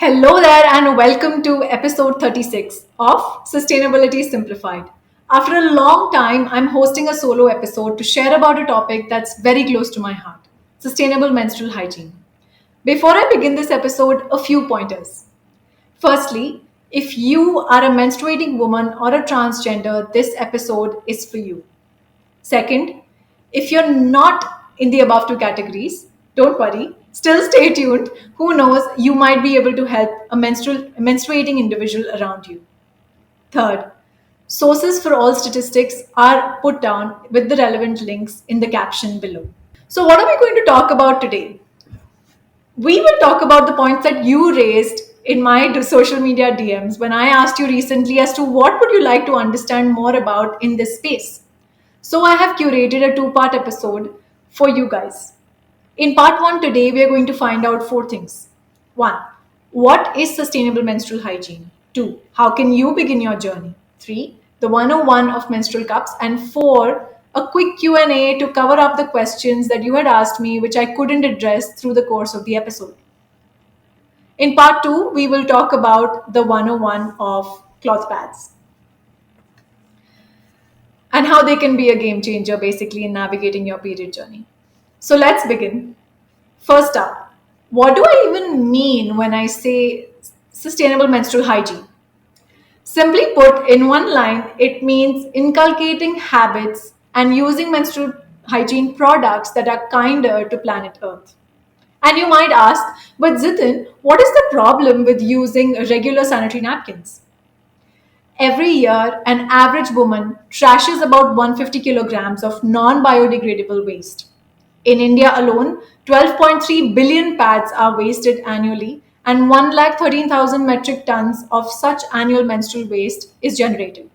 Hello there, and welcome to episode 36 of Sustainability Simplified. After a long time, I'm hosting a solo episode to share about a topic that's very close to my heart: sustainable menstrual hygiene. Before I begin this episode, a few pointers. Firstly, if you are a menstruating woman or a transgender, this episode is for you. Second, if you're not in the above two categories, don't worry, still stay tuned. Who knows, you might be able to help a menstruating individual around you. Third, sources for all statistics are put down with the relevant links in the caption below. So, what are we going to talk about today? We will talk about the points that you raised in my social media DMs when I asked you recently as to what would you like to understand more about in this space. So I have curated a two-part episode for you guys. In part 1 today we are going to find out four things. 1. What is sustainable menstrual hygiene? 2. How can you begin your journey? 3. The 101 of menstrual cups, and 4. A quick Q&A to cover up the questions that you had asked me which I couldn't address through the course of the episode. In part 2 we will talk about the 101 of cloth pads and how they can be a game changer basically in navigating your period journey. So let's begin. First up, what do I even mean when I say sustainable menstrual hygiene? Simply put, in one line, it means inculcating habits and using menstrual hygiene products that are kinder to planet Earth. And you might ask, but Zitin, what is the problem with using regular sanitary napkins? Every year, an average woman trashes about 150 kilograms of non biodegradable waste. In India alone, 12.3 billion pads are wasted annually, and 113,000 metric tons of such annual menstrual waste is generated.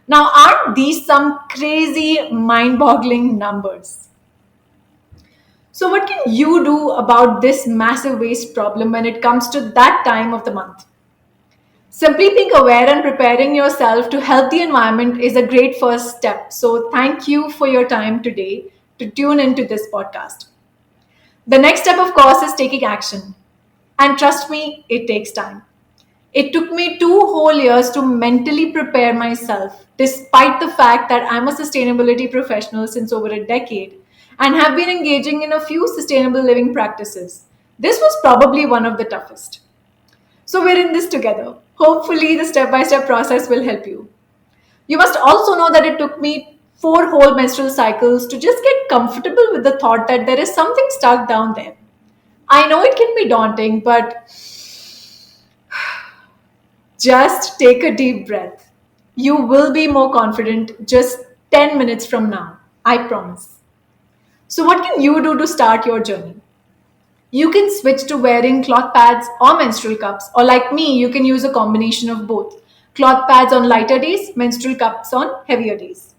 Now, aren't these some crazy, mind boggling numbers? So, what can you do about this massive waste problem when it comes to that time of the month? Simply being aware and preparing yourself to help the environment is a great first step. So, thank you for your time today to tune into this podcast. The next step, of course, is taking action. And trust me, it takes time. It took me 2 whole years to mentally prepare myself, despite the fact that I'm a sustainability professional since over a decade and have been engaging in a few sustainable living practices. This was probably one of the toughest. So we're in this together. Hopefully, the step by step process will help you. You must also know that it took me 4 whole menstrual cycles to just get comfortable with the thought that there is something stuck down there. I know it can be daunting, but just take a deep breath. You will be more confident just 10 minutes from now. I promise. So, what can you do to start your journey? You can switch to wearing cloth pads or menstrual cups, or like me, you can use a combination of both: cloth pads on lighter days, menstrual cups on heavier days.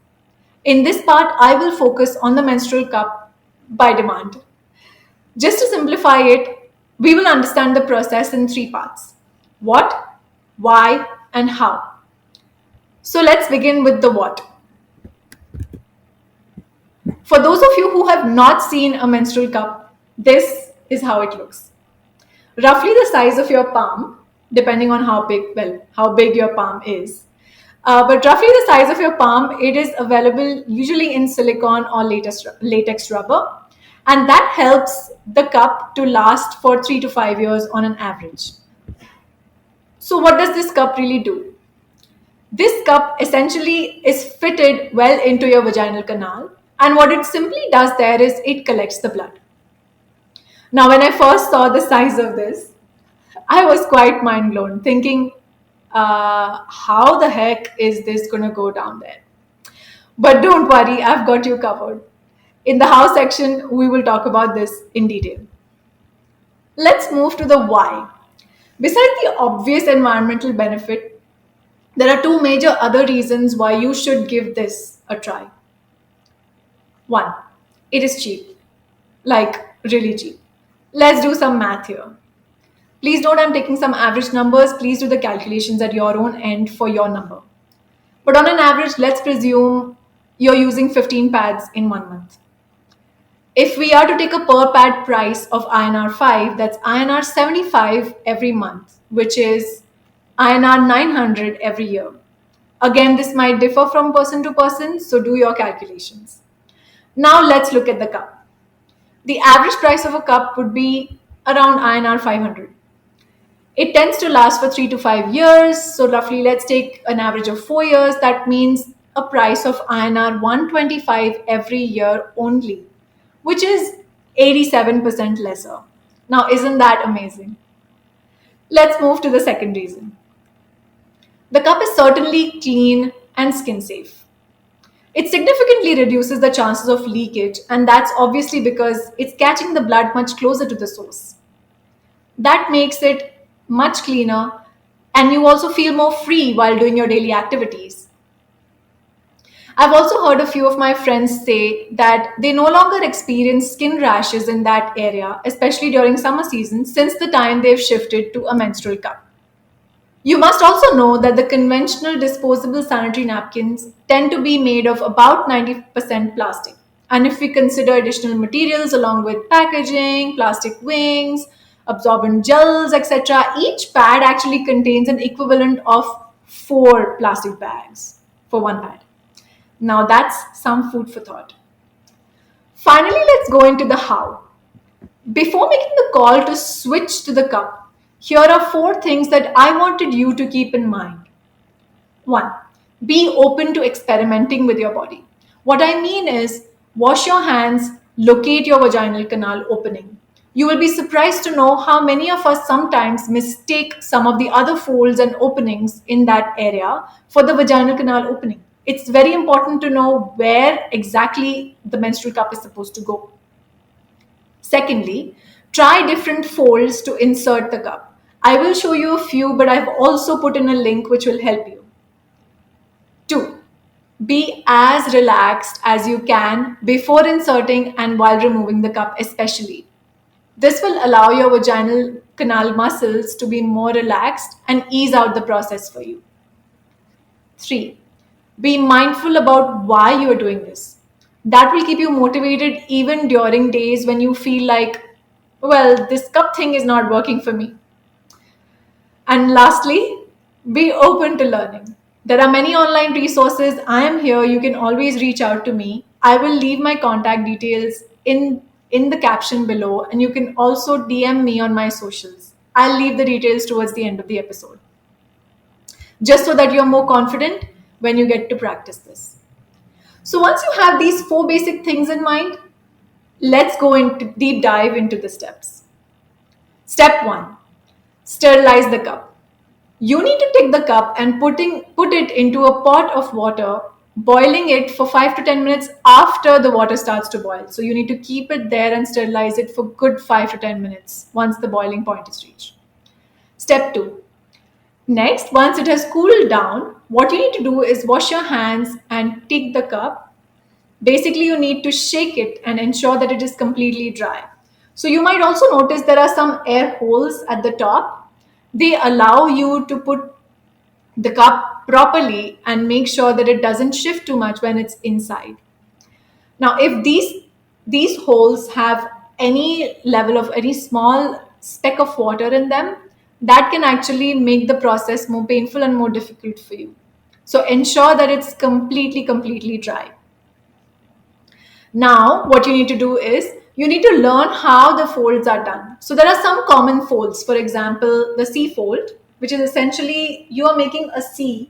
In this part, I will focus on the menstrual cup by demand. Just to simplify it, we will understand the process in 3 parts: what, why, and how. So let's begin with the what. For those of you who have not seen a menstrual cup, this is how it looks. Roughly the size of your palm, depending on how big your palm is. But roughly the size of your palm, it is available usually in silicone or latex rubber. And that helps the cup to last for 3 to 5 years on an average. So what does this cup really do? This cup essentially is fitted well into your vaginal canal. And what it simply does there is it collects the blood. Now, when I first saw the size of this, I was quite mind blown, thinking, how the heck is this going to go down there? But don't worry, I've got you covered. In the how section, we will talk about this in detail. Let's move to the why. Besides the obvious environmental benefit, there are 2 major other reasons why you should give this a try. 1. It is cheap. Like, really cheap. Let's do some math here. Please note I'm taking some average numbers. Please do the calculations at your own end for your number. But on an average, let's presume you're using 15 pads in 1 month. If we are to take a per pad price of INR 5, that's INR 75 every month, which is INR 900 every year. Again, this might differ from person to person, so do your calculations. Now let's look at the cup. The average price of a cup would be around INR 500. It tends to last for 3 to 5 years. So, roughly, let's take an average of 4 years. That means a price of INR 125 every year only, which is 87% lesser. Now, isn't that amazing? Let's move to the second reason. The cup is certainly clean and skin safe. It significantly reduces the chances of leakage, and that's obviously because it's catching the blood much closer to the source. That makes it much cleaner, and you also feel more free while doing your daily activities. I've also heard a few of my friends say that they no longer experience skin rashes in that area, especially during summer season, since the time they've shifted to a menstrual cup. You must also know that the conventional disposable sanitary napkins tend to be made of about 90% plastic. And if we consider additional materials along with packaging, plastic wings, absorbent gels, etc., each pad actually contains an equivalent of 4 plastic bags for one pad. Now that's some food for thought. Finally, let's go into the how. Before making the call to switch to the cup, here are 4 things that I wanted you to keep in mind. 1. Be open to experimenting with your body. What I mean is, wash your hands, locate your vaginal canal opening. You will be surprised to know how many of us sometimes mistake some of the other folds and openings in that area for the vaginal canal opening. It's very important to know where exactly the menstrual cup is supposed to go. Secondly, try different folds to insert the cup. I will show you a few, but I've also put in a link which will help you. 2. Be as relaxed as you can before inserting and while removing the cup, especially. This will allow your vaginal canal muscles to be more relaxed and ease out the process for you. 3. Be mindful about why you are doing this. That will keep you motivated even during days when you feel like, well, this cup thing is not working for me. And lastly, be open to learning. There are many online resources. I am here. You can always reach out to me. I will leave my contact details in the caption below, and you can also DM me on my socials. I'll leave the details towards the end of the episode, just so that you're more confident when you get to practice this. So once you have these 4 basic things in mind, let's go into deep dive into the steps. Step 1. Sterilize the cup. You need to take the cup and put it into a pot of water, boiling it for 5 to 10 minutes after the water starts to boil. So you need to keep it there and sterilize it for good 5 to 10 minutes once the boiling point is reached. Step 2. Next, once it has cooled down, what you need to do is wash your hands and take the cup. Basically, you need to shake it and ensure that it is completely dry. So you might also notice there are some air holes at the top. They allow you to put the cup properly and make sure that it doesn't shift too much when it's inside. Now, if these holes have any level of any small speck of water in them, that can actually make the process more painful and more difficult for you. So ensure that it's completely dry. Now, what you need to do is you need to learn how the folds are done. So there are some common folds. For example, the C fold, which is essentially you are making a C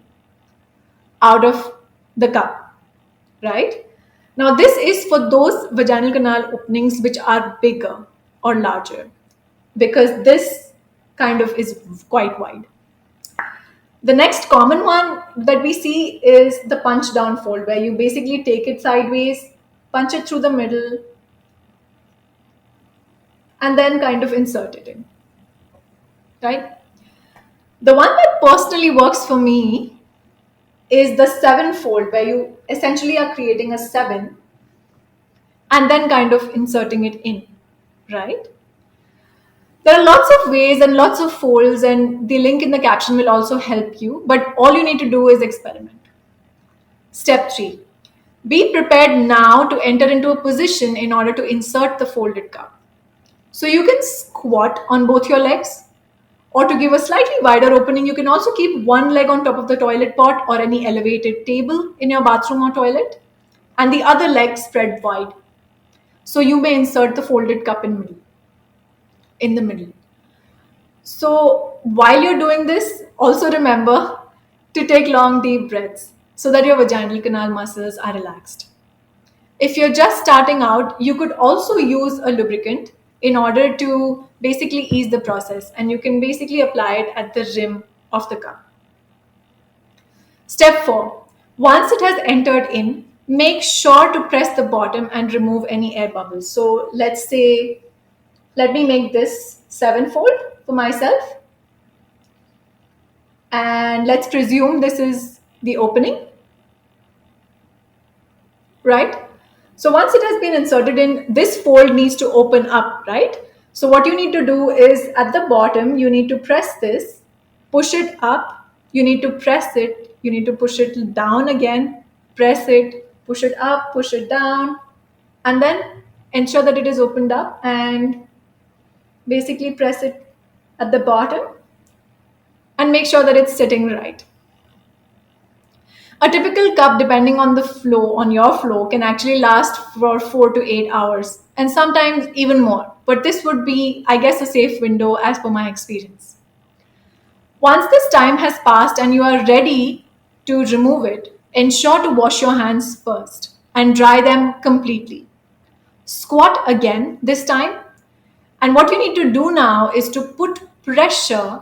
out of the cup, right? Now, this is for those vaginal canal openings which are bigger or larger, because this kind of is quite wide. The next common one that we see is the punch down fold, where you basically take it sideways, punch it through the middle, and then kind of insert it in, right? The one that personally works for me is the 7 fold, where you essentially are creating a 7 and then kind of inserting it in, right? There are lots of ways and lots of folds, and the link in the caption will also help you, but all you need to do is experiment. Step 3. Be prepared now to enter into a position in order to insert the folded cup. So you can squat on both your legs, or to give a slightly wider opening, you can also keep one leg on top of the toilet pot or any elevated table in your bathroom or toilet, and the other leg spread wide. So you may insert the folded cup in the middle. So while you're doing this, also remember to take long deep breaths so that your vaginal canal muscles are relaxed. If you're just starting out, you could also use a lubricant in order to basically ease the process, and you can basically apply it at the rim of the cup. Step 4. Once it has entered in, make sure to press the bottom and remove any air bubbles. So let's say, let me make this 7-fold for myself. And let's presume this is the opening, right? So once it has been inserted in, this fold needs to open up, right? So what you need to do is at the bottom, you need to press this, push it up, you need to press it, you need to push it down again, press it, push it up, push it down, and then ensure that it is opened up and basically press it at the bottom and make sure that it's sitting right. A typical cup, depending on the flow, on your flow, can actually last for 4 to 8 hours and sometimes even more. But this would be, I guess, a safe window as per my experience. Once this time has passed and you are ready to remove it, ensure to wash your hands first and dry them completely. Squat again this time. And what you need to do now is to put pressure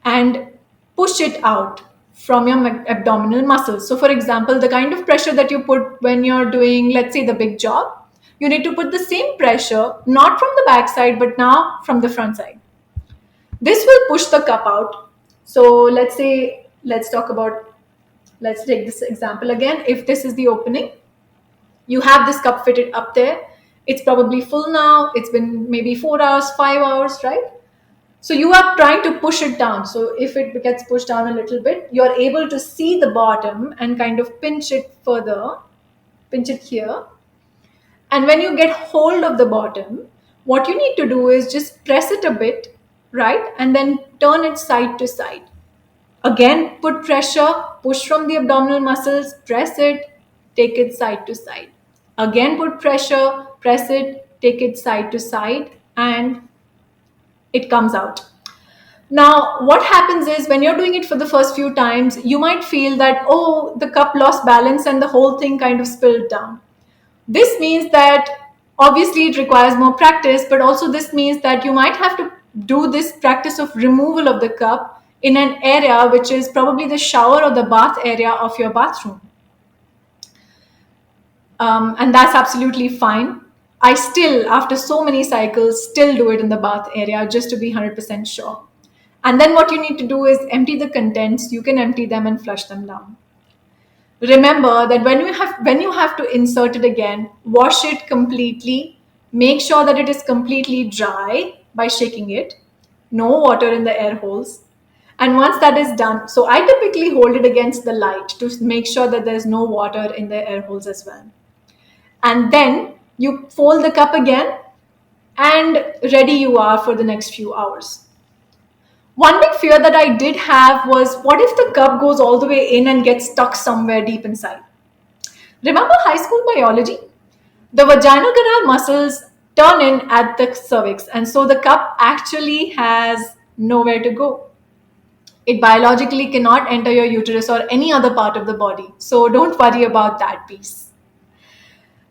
and push it out from your abdominal muscles. So, for example, the kind of pressure that you put when you're doing, let's say, the big jog, you need to put the same pressure, not from the back side, but now from the front side. This will push the cup out. So, let's say, let's take this example again. If this is the opening, you have this cup fitted up there. It's probably full now. It's been maybe 4 hours, 5 hours, right? So you are trying to push it down. So if it gets pushed down a little bit, you're able to see the bottom and kind of pinch it further, pinch it here. And when you get hold of the bottom, what you need to do is just press it a bit, right? And then turn it side to side. Again, put pressure, push from the abdominal muscles, press it, take it side to side. Again, put pressure, press it, take it side to side, and it comes out. Now, what happens is when you're doing it for the first few times, you might feel that, oh, the cup lost balance and the whole thing kind of spilled down. This means that obviously it requires more practice, but also this means that you might have to do this practice of removal of the cup in an area which is probably the shower or the bath area of your bathroom. And that's absolutely fine. I still, after so many cycles, still do it in the bath area just to be 100% sure. And then what you need to do is empty the contents. You can empty them and flush them down. Remember that when you have to insert it again, wash it completely. Make sure that it is completely dry by shaking it. No water in the air holes. And once that is done, so I typically hold it against the light to make sure that there's no water in the air holes as well. And then you fold the cup again and ready you are for the next few hours. One big fear that I did have was, what if the cup goes all the way in and gets stuck somewhere deep inside? Remember high school biology? The vaginal canal muscles turn in at the cervix, and so the cup actually has nowhere to go. It biologically cannot enter your uterus or any other part of the body, so don't worry about that piece.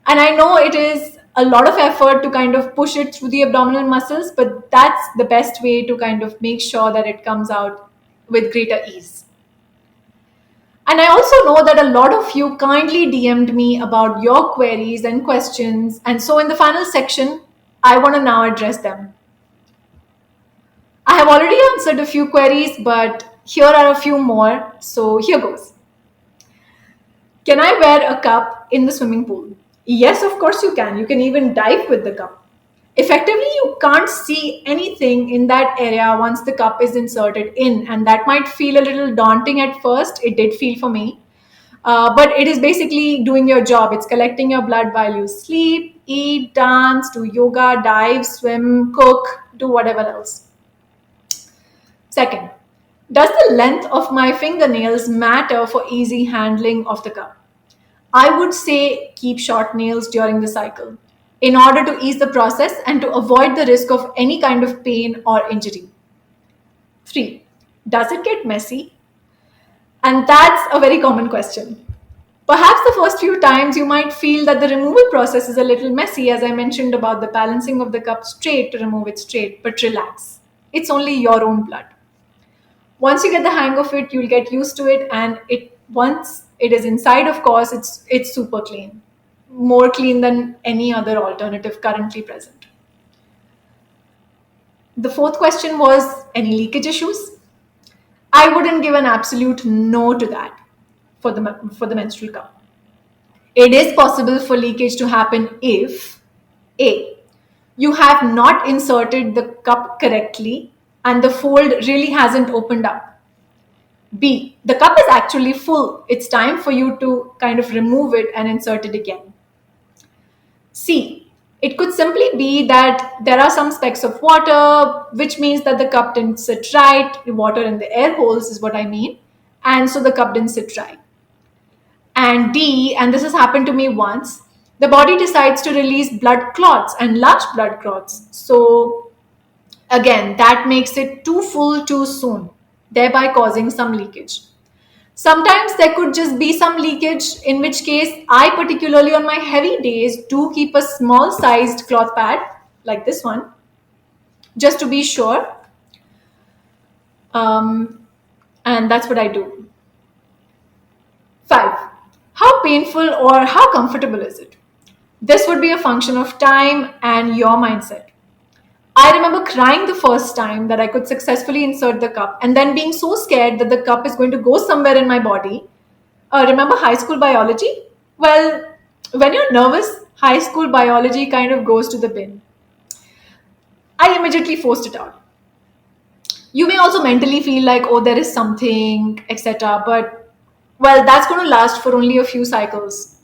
And I know it is a lot of effort to kind of push it through the abdominal muscles, but that's the best way to kind of make sure that it comes out with greater ease. And I also know that a lot of you kindly DM'd me about your queries and questions. And so in the final section, I want to now address them. I have already answered a few queries, but here are a few more. So here goes. Can I wear a cup in the swimming pool? Yes, of course you can. You can even dive with the cup. Effectively, you can't see anything in that area once the cup is inserted in, and that might feel a little daunting at first. It did feel for me. But it is basically doing your job. It's collecting your blood while you sleep, eat, dance, do yoga, dive, swim, cook, do whatever else. Second, does the length of my fingernails matter for easy handling of the cup? I would say keep short nails during the cycle in order to ease the process and to avoid the risk of any kind of pain or injury. Three, does it get messy? And that's a very common question. Perhaps the first few times you might feel that the removal process is a little messy, as I mentioned about the balancing of the cup straight to remove it straight, but relax. It's only your own blood. Once you get the hang of it, you'll get used to it, and it once it is inside, of course, it's super clean. More clean than any other alternative currently present. The fourth question was any leakage issues? I wouldn't give an absolute no to that for the menstrual cup. It is possible for leakage to happen if A, you have not inserted the cup correctly and the fold really hasn't opened up. B, the cup is actually full. It's time for you to kind of remove it and insert it again. C, it could simply be that there are some specks of water, which means that the cup didn't sit right. The water in the air holes is what I mean. And so the cup didn't sit right. And D, and this has happened to me once, the body decides to release blood clots and large blood clots. So again, that makes it too full too soon, thereby causing some leakage. Sometimes there could just be some leakage, in which case I, particularly on my heavy days, do keep a small sized cloth pad like this one, just to be sure. And that's what I do. 5. How painful or how comfortable is it? This would be a function of time and your mindset. I remember crying the first time that I could successfully insert the cup and then being so scared that the cup is going to go somewhere in my body. Remember high school biology? Well, when you're nervous, high school biology kind of goes to the bin. I immediately forced it out. You may also mentally feel like, oh, there is something, etc. But, well, that's going to last for only a few cycles.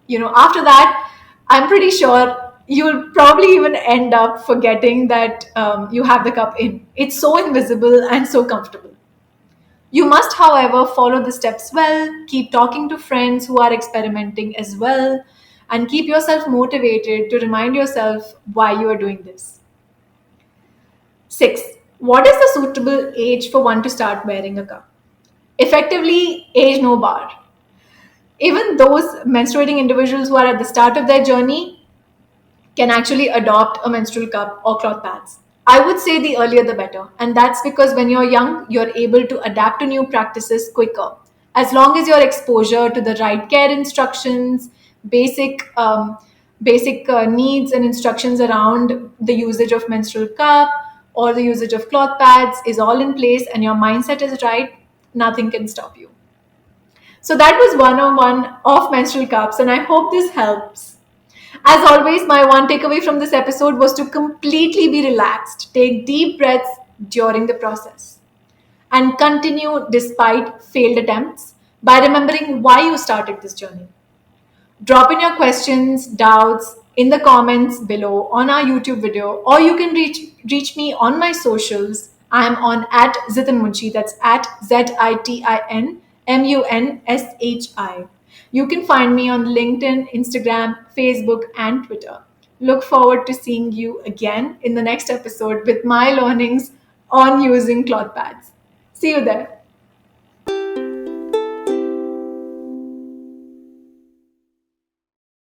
After that, I'm pretty sure you'll probably even end up forgetting that you have the cup in. It's so invisible and so comfortable. You must, however, follow the steps well, keep talking to friends who are experimenting as well, and keep yourself motivated to remind yourself why you are doing this. 6. What is the suitable age for one to start wearing a cup? Effectively, age no bar. Even those menstruating individuals who are at the start of their journey can actually adopt a menstrual cup or cloth pads. I would say the earlier the better. And that's because when you're young, you're able to adapt to new practices quicker. As long as your exposure to the right care instructions, basic needs and instructions around the usage of menstrual cup or the usage of cloth pads is all in place and your mindset is right, nothing can stop you. So that was 101 of menstrual cups, and I hope this helps. As always, my one takeaway from this episode was to completely be relaxed, take deep breaths during the process, and continue despite failed attempts by remembering why you started this journey. Drop in your questions, doubts in the comments below on our YouTube video, or you can reach me on my socials. I am on at Zitin Munshi, that's at ZITINMUNSHI. You can find me on LinkedIn, Instagram, Facebook, and Twitter. Look forward to seeing you again in the next episode with my learnings on using cloth pads. See you there.